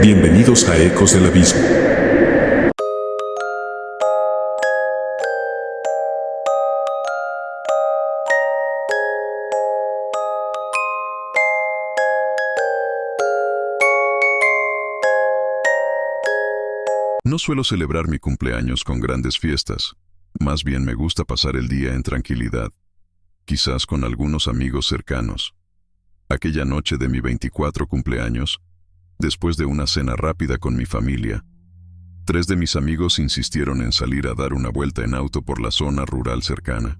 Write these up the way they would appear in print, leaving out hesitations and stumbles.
Bienvenidos a Ecos del Abismo. No suelo celebrar mi cumpleaños con grandes fiestas. Más bien me gusta pasar el día en tranquilidad, quizás con algunos amigos cercanos. Aquella noche de mi 24 cumpleaños, después de una cena rápida con mi familia, 3 de mis amigos insistieron en salir a dar una vuelta en auto por la zona rural cercana.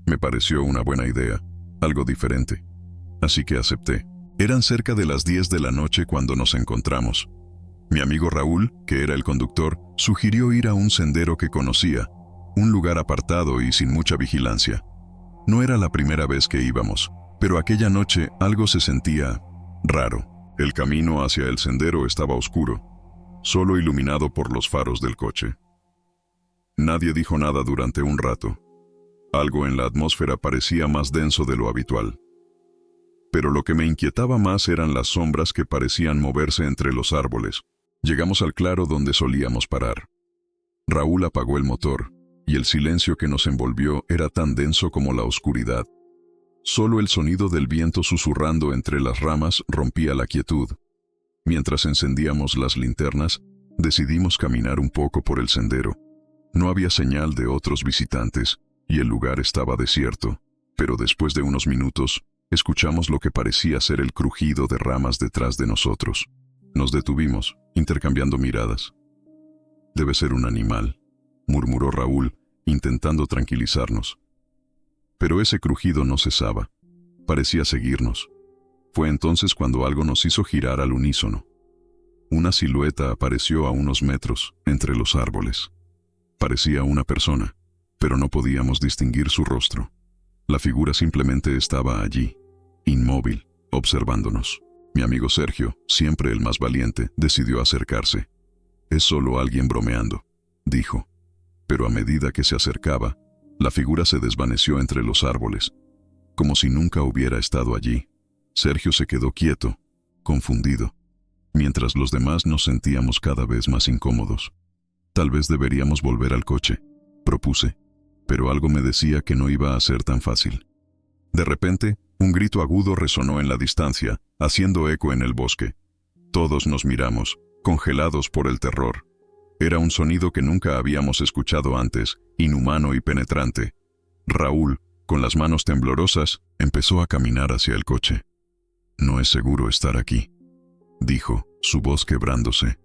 Me pareció una buena idea, algo diferente. Así que acepté. Eran cerca de las 10 de la noche cuando nos encontramos. Mi amigo Raúl, que era el conductor, sugirió ir a un sendero que conocía, un lugar apartado y sin mucha vigilancia. No era la primera vez que íbamos, pero aquella noche algo se sentía raro. El camino hacia el sendero estaba oscuro, solo iluminado por los faros del coche. Nadie dijo nada durante un rato. Algo en la atmósfera parecía más denso de lo habitual. Pero lo que me inquietaba más eran las sombras que parecían moverse entre los árboles. Llegamos al claro donde solíamos parar. Raúl apagó el motor, y el silencio que nos envolvió era tan denso como la oscuridad. Solo el sonido del viento susurrando entre las ramas rompía la quietud. Mientras encendíamos las linternas, decidimos caminar un poco por el sendero. No había señal de otros visitantes, y el lugar estaba desierto, pero después de unos minutos, escuchamos lo que parecía ser el crujido de ramas detrás de nosotros. Nos detuvimos, intercambiando miradas. «Debe ser un animal», murmuró Raúl, intentando tranquilizarnos. Pero ese crujido no cesaba. Parecía seguirnos. Fue entonces cuando algo nos hizo girar al unísono. Una silueta apareció a unos metros, entre los árboles. Parecía una persona, pero no podíamos distinguir su rostro. La figura simplemente estaba allí, inmóvil, observándonos. Mi amigo Sergio, siempre el más valiente, decidió acercarse. «Es solo alguien bromeando», dijo. Pero a medida que se acercaba, la figura se desvaneció entre los árboles, como si nunca hubiera estado allí. Sergio se quedó quieto, confundido, mientras los demás nos sentíamos cada vez más incómodos. «Tal vez deberíamos volver al coche», propuse, pero algo me decía que no iba a ser tan fácil. De repente, un grito agudo resonó en la distancia, haciendo eco en el bosque. Todos nos miramos, congelados por el terror. Era un sonido que nunca habíamos escuchado antes, inhumano y penetrante. Raúl, con las manos temblorosas, empezó a caminar hacia el coche. «No es seguro estar aquí», dijo, su voz quebrándose.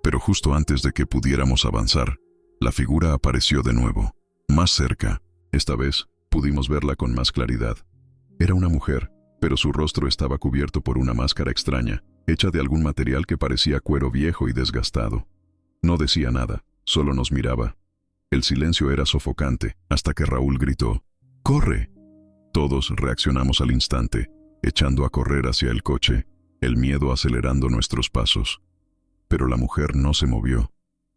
Pero justo antes de que pudiéramos avanzar, la figura apareció de nuevo, más cerca. Esta vez, pudimos verla con más claridad. Era una mujer, pero su rostro estaba cubierto por una máscara extraña, hecha de algún material que parecía cuero viejo y desgastado. No decía nada, solo nos miraba. El silencio era sofocante, hasta que Raúl gritó: «¡Corre!». Todos reaccionamos al instante, echando a correr hacia el coche, el miedo acelerando nuestros pasos. Pero la mujer no se movió,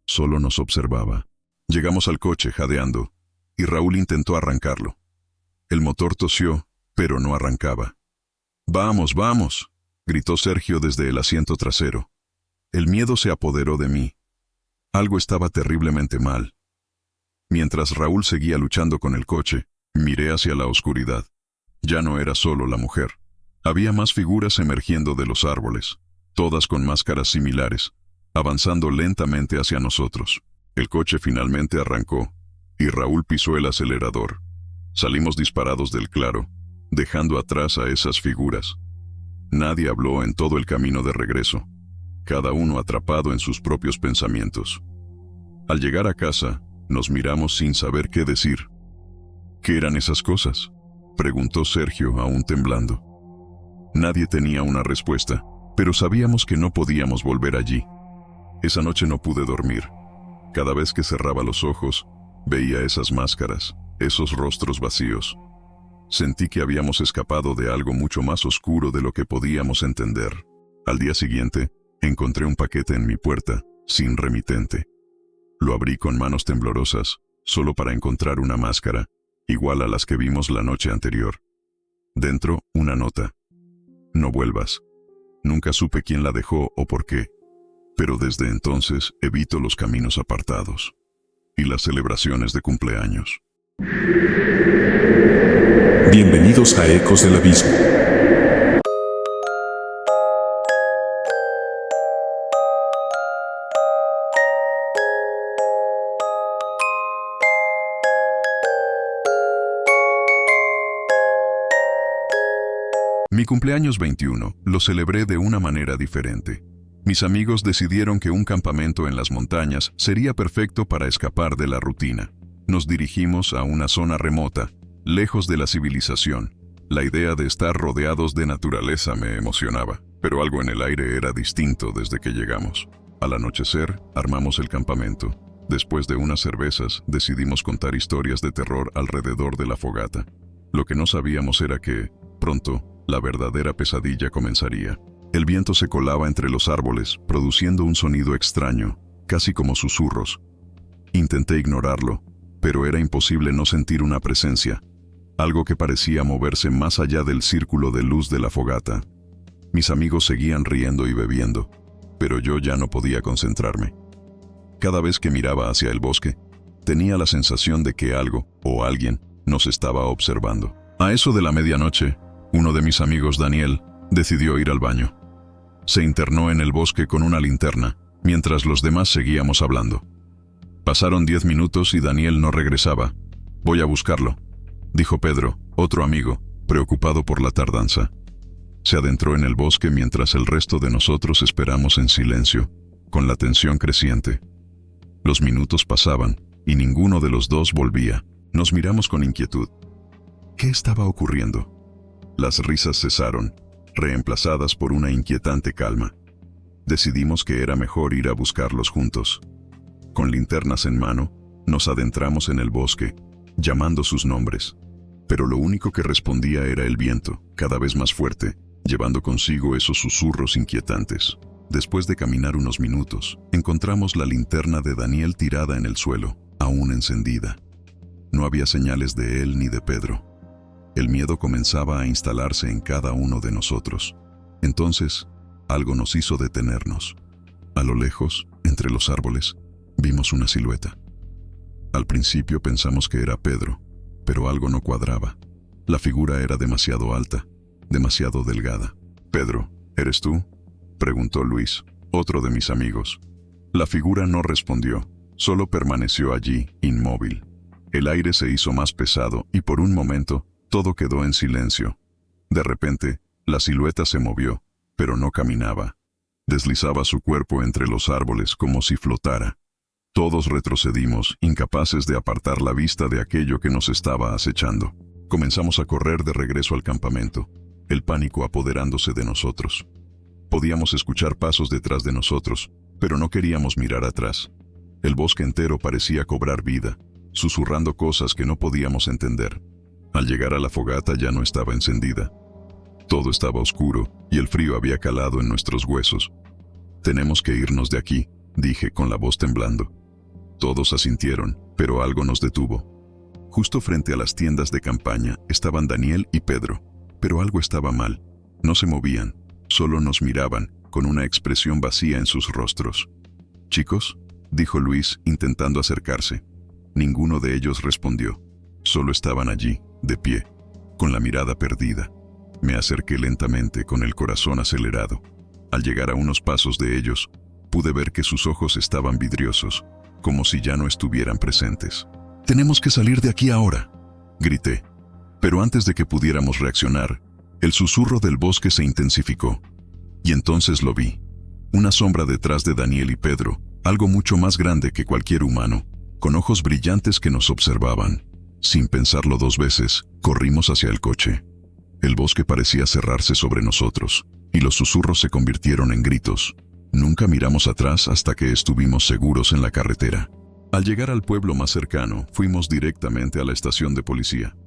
solo nos observaba. Llegamos al coche jadeando, y Raúl intentó arrancarlo. El motor tosió, pero no arrancaba. «¡Vamos, vamos!», gritó Sergio desde el asiento trasero. El miedo se apoderó de mí. Algo estaba terriblemente mal. Mientras Raúl seguía luchando con el coche, miré hacia la oscuridad. Ya no era solo la mujer. Había más figuras emergiendo de los árboles, todas con máscaras similares, avanzando lentamente hacia nosotros. El coche finalmente arrancó, y Raúl pisó el acelerador. Salimos disparados del claro, dejando atrás a esas figuras. Nadie habló en todo el camino de regreso, cada uno atrapado en sus propios pensamientos. Al llegar a casa, nos miramos sin saber qué decir. «¿Qué eran esas cosas?», preguntó Sergio, aún temblando. Nadie tenía una respuesta, pero sabíamos que no podíamos volver allí. Esa noche no pude dormir. Cada vez que cerraba los ojos, veía esas máscaras, esos rostros vacíos. Sentí que habíamos escapado de algo mucho más oscuro de lo que podíamos entender. Al día siguiente, encontré un paquete en mi puerta, sin remitente. Lo abrí con manos temblorosas, solo para encontrar una máscara, igual a las que vimos la noche anterior. Dentro, una nota: «No vuelvas. Nunca supe quién la dejó o por qué, pero desde entonces evito los caminos apartados y las celebraciones de cumpleaños. Bienvenidos a Ecos del Abismo. Mi cumpleaños 21 lo celebré de una manera diferente. Mis amigos decidieron que un campamento en las montañas sería perfecto para escapar de la rutina. Nos dirigimos a una zona remota, lejos de la civilización. La idea de estar rodeados de naturaleza me emocionaba, pero algo en el aire era distinto desde que llegamos. Al anochecer, armamos el campamento. Después de unas cervezas, decidimos contar historias de terror alrededor de la fogata. Lo que no sabíamos era que, pronto, la verdadera pesadilla comenzaría. El viento se colaba entre los árboles, produciendo un sonido extraño, casi como susurros. Intenté ignorarlo, pero era imposible no sentir una presencia, algo que parecía moverse más allá del círculo de luz de la fogata. Mis amigos seguían riendo y bebiendo, pero yo ya no podía concentrarme. Cada vez que miraba hacia el bosque, tenía la sensación de que algo o alguien nos estaba observando. A eso de la medianoche, uno de mis amigos, Daniel, decidió ir al baño. Se internó en el bosque con una linterna, mientras los demás seguíamos hablando. Pasaron 10 minutos y Daniel no regresaba. «Voy a buscarlo», dijo Pedro, otro amigo, preocupado por la tardanza. Se adentró en el bosque mientras el resto de nosotros esperamos en silencio, con la tensión creciente. Los minutos pasaban y ninguno de los dos volvía. Nos miramos con inquietud. ¿Qué estaba ocurriendo? Las risas cesaron, reemplazadas por una inquietante calma. Decidimos que era mejor ir a buscarlos juntos. Con linternas en mano, nos adentramos en el bosque, llamando sus nombres. Pero lo único que respondía era el viento, cada vez más fuerte, llevando consigo esos susurros inquietantes. Después de caminar unos minutos, encontramos la linterna de Daniel tirada en el suelo, aún encendida. No había señales de él ni de Pedro. El miedo comenzaba a instalarse en cada uno de nosotros. Entonces, algo nos hizo detenernos. A lo lejos, entre los árboles, vimos una silueta. Al principio pensamos que era Pedro, pero algo no cuadraba. La figura era demasiado alta, demasiado delgada. «Pedro, ¿eres tú?», preguntó Luis, otro de mis amigos. La figura no respondió, solo permaneció allí, inmóvil. El aire se hizo más pesado y por un momento, todo quedó en silencio. De repente, la silueta se movió, pero no caminaba. Deslizaba su cuerpo entre los árboles como si flotara. Todos retrocedimos, incapaces de apartar la vista de aquello que nos estaba acechando. Comenzamos a correr de regreso al campamento, el pánico apoderándose de nosotros. Podíamos escuchar pasos detrás de nosotros, pero no queríamos mirar atrás. El bosque entero parecía cobrar vida, susurrando cosas que no podíamos entender. Al llegar a la fogata ya no estaba encendida. Todo estaba oscuro y el frío había calado en nuestros huesos. «Tenemos que irnos de aquí», dije con la voz temblando. Todos asintieron, pero algo nos detuvo. Justo frente a las tiendas de campaña estaban Daniel y Pedro, pero algo estaba mal. No se movían, solo nos miraban, con una expresión vacía en sus rostros. «Chicos», dijo Luis, intentando acercarse. Ninguno de ellos respondió. Solo estaban allí, de pie, con la mirada perdida. Me acerqué lentamente, con el corazón acelerado. Al llegar a unos pasos de ellos, pude ver que sus ojos estaban vidriosos, como si ya no estuvieran presentes. «Tenemos que salir de aquí ahora», grité. Pero antes de que pudiéramos reaccionar, el susurro del bosque se intensificó. Y entonces lo vi. Una sombra detrás de Daniel y Pedro, algo mucho más grande que cualquier humano, con ojos brillantes que nos observaban. Sin pensarlo 2 veces, corrimos hacia el coche. El bosque parecía cerrarse sobre nosotros, y los susurros se convirtieron en gritos. Nunca miramos atrás hasta que estuvimos seguros en la carretera. Al llegar al pueblo más cercano, fuimos directamente a la estación de policía.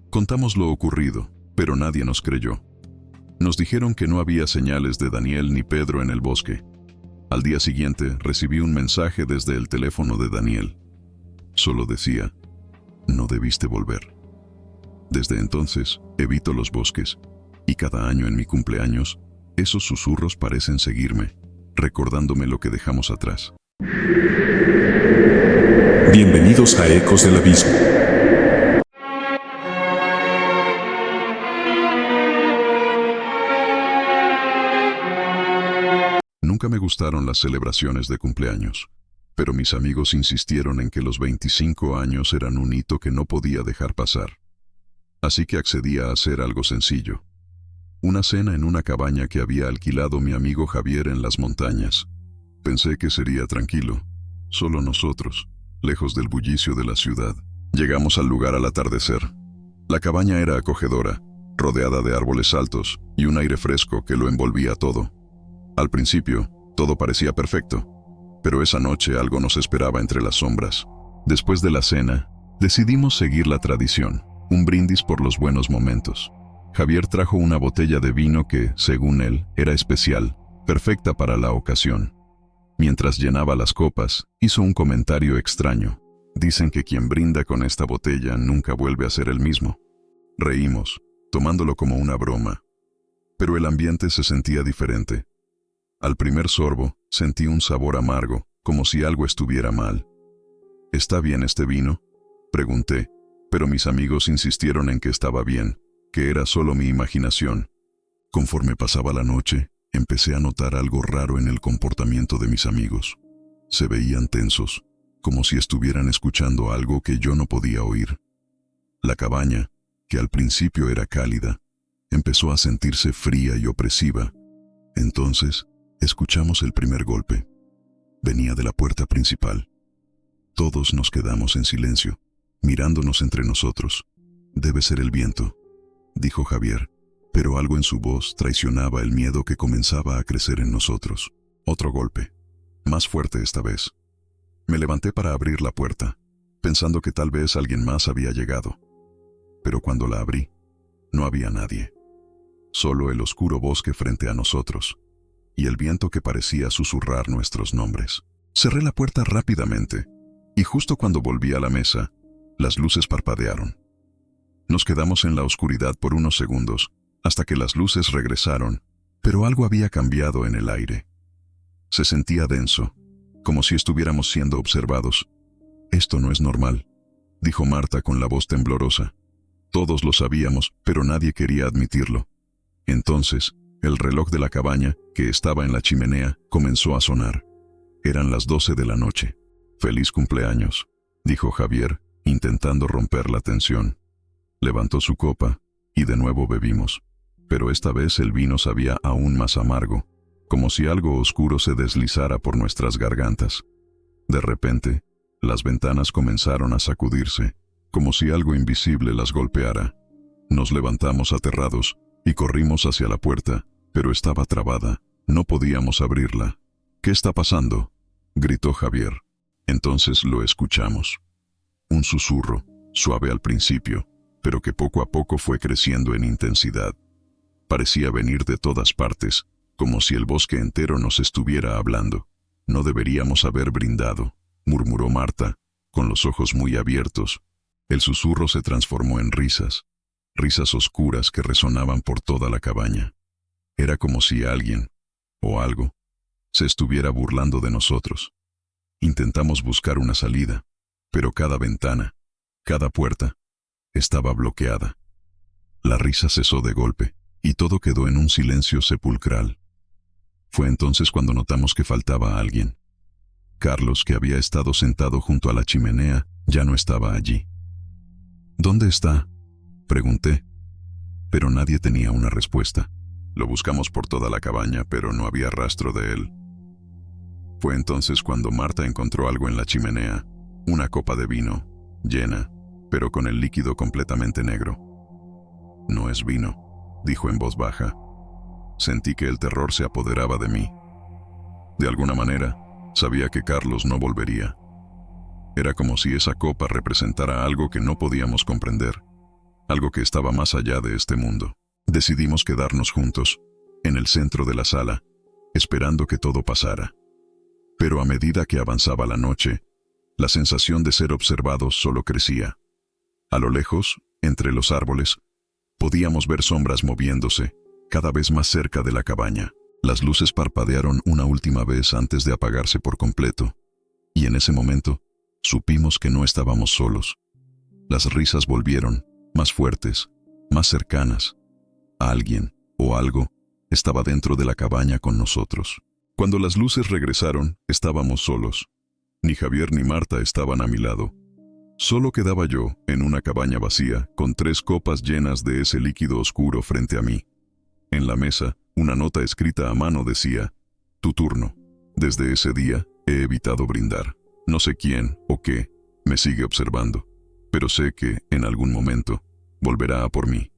Contamos lo ocurrido, pero nadie nos creyó. Nos dijeron que no había señales de Daniel ni Pedro en el bosque. Al día siguiente, recibí un mensaje desde el teléfono de Daniel. Solo decía: «No debiste volver». Desde entonces, evito los bosques, y cada año en mi cumpleaños, Esos susurros parecen seguirme, recordándome lo que dejamos atrás. Bienvenidos a Ecos del Abismo. Nunca me gustaron las celebraciones de cumpleaños, pero mis amigos insistieron en que los 25 años eran un hito que no podía dejar pasar. Así que accedí a hacer algo sencillo. Una cena en una cabaña que había alquilado mi amigo Javier en las montañas. Pensé que sería tranquilo, solo nosotros, lejos del bullicio de la ciudad. Llegamos al lugar al atardecer. La cabaña era acogedora, rodeada de árboles altos y un aire fresco que lo envolvía todo. Al principio, todo parecía perfecto, pero esa noche algo nos esperaba entre las sombras. Después de la cena, decidimos seguir la tradición, un brindis por los buenos momentos. Javier trajo una botella de vino que, según él, era especial, perfecta para la ocasión. Mientras llenaba las copas, hizo un comentario extraño. Dicen que quien brinda con esta botella nunca vuelve a ser el mismo. Reímos, tomándolo como una broma. Pero el ambiente se sentía diferente. Al primer sorbo, sentí un sabor amargo, como si algo estuviera mal. ¿Está bien este vino?, pregunté, pero mis amigos insistieron en que estaba bien, que era solo mi imaginación. Conforme pasaba la noche, empecé a notar algo raro en el comportamiento de mis amigos. Se veían tensos, como si estuvieran escuchando algo que yo no podía oír. La cabaña, que al principio era cálida, empezó a sentirse fría y opresiva. Entonces, escuchamos el primer golpe. Venía de la puerta principal. Todos nos quedamos en silencio, mirándonos entre nosotros. «Debe ser el viento», dijo Javier, pero algo en su voz traicionaba el miedo que comenzaba a crecer en nosotros. Otro golpe, más fuerte esta vez. Me levanté para abrir la puerta, pensando que tal vez alguien más había llegado. Pero cuando la abrí, no había nadie. Solo el oscuro bosque frente a nosotros, y el viento que parecía susurrar nuestros nombres. Cerré la puerta rápidamente, y justo cuando volví a la mesa, las luces parpadearon. Nos quedamos en la oscuridad por unos segundos, hasta que las luces regresaron, pero algo había cambiado en el aire. Se sentía denso, como si estuviéramos siendo observados. «Esto no es normal», dijo Marta con la voz temblorosa. Todos lo sabíamos, pero nadie quería admitirlo. Entonces, el reloj de la cabaña, que estaba en la chimenea, comenzó a sonar. Eran las 12 de la noche. «Feliz cumpleaños», dijo Javier, intentando romper la tensión. Levantó su copa, y de nuevo bebimos. Pero esta vez el vino sabía aún más amargo, como si algo oscuro se deslizara por nuestras gargantas. De repente, las ventanas comenzaron a sacudirse, como si algo invisible las golpeara. Nos levantamos aterrados, y corrimos hacia la puerta, pero estaba trabada. No podíamos abrirla. «¿Qué está pasando?», gritó Javier. Entonces lo escuchamos. Un susurro, suave al principio, pero que poco a poco fue creciendo en intensidad. Parecía venir de todas partes, como si el bosque entero nos estuviera hablando. «No deberíamos haber brindado», murmuró Marta, con los ojos muy abiertos. El susurro se transformó en risas oscuras que resonaban por toda la cabaña. Era como si alguien, o algo, se estuviera burlando de nosotros. Intentamos buscar una salida, pero cada ventana, cada puerta, estaba bloqueada. La risa cesó de golpe, y todo quedó en un silencio sepulcral. Fue entonces cuando notamos que faltaba alguien. Carlos, que había estado sentado junto a la chimenea, ya no estaba allí. «¿Dónde está?», pregunté, pero nadie tenía una respuesta. Lo buscamos por toda la cabaña, pero no había rastro de él. Fue entonces cuando Marta encontró algo en la chimenea, una copa de vino, llena, pero con el líquido completamente negro. «No es vino», dijo en voz baja. Sentí que el terror se apoderaba de mí. De alguna manera, sabía que Carlos no volvería. Era como si esa copa representara algo que no podíamos comprender, algo que estaba más allá de este mundo. Decidimos quedarnos juntos, en el centro de la sala, esperando que todo pasara. Pero a medida que avanzaba la noche, la sensación de ser observados solo crecía. A lo lejos, entre los árboles, podíamos ver sombras moviéndose, cada vez más cerca de la cabaña. Las luces parpadearon una última vez antes de apagarse por completo, y en ese momento supimos que no estábamos solos. Las risas volvieron, más fuertes, más cercanas. Alguien o algo estaba dentro de la cabaña con nosotros. Cuando las luces regresaron, estábamos solos. Ni Javier ni Marta estaban a mi lado. Solo quedaba yo en una cabaña vacía, con 3 copas llenas de ese líquido oscuro frente a mí. En la mesa, una nota escrita a mano decía: tu turno. Desde ese día, he evitado brindar. No sé quién o qué me sigue observando, pero sé que, en algún momento, volverá a por mí.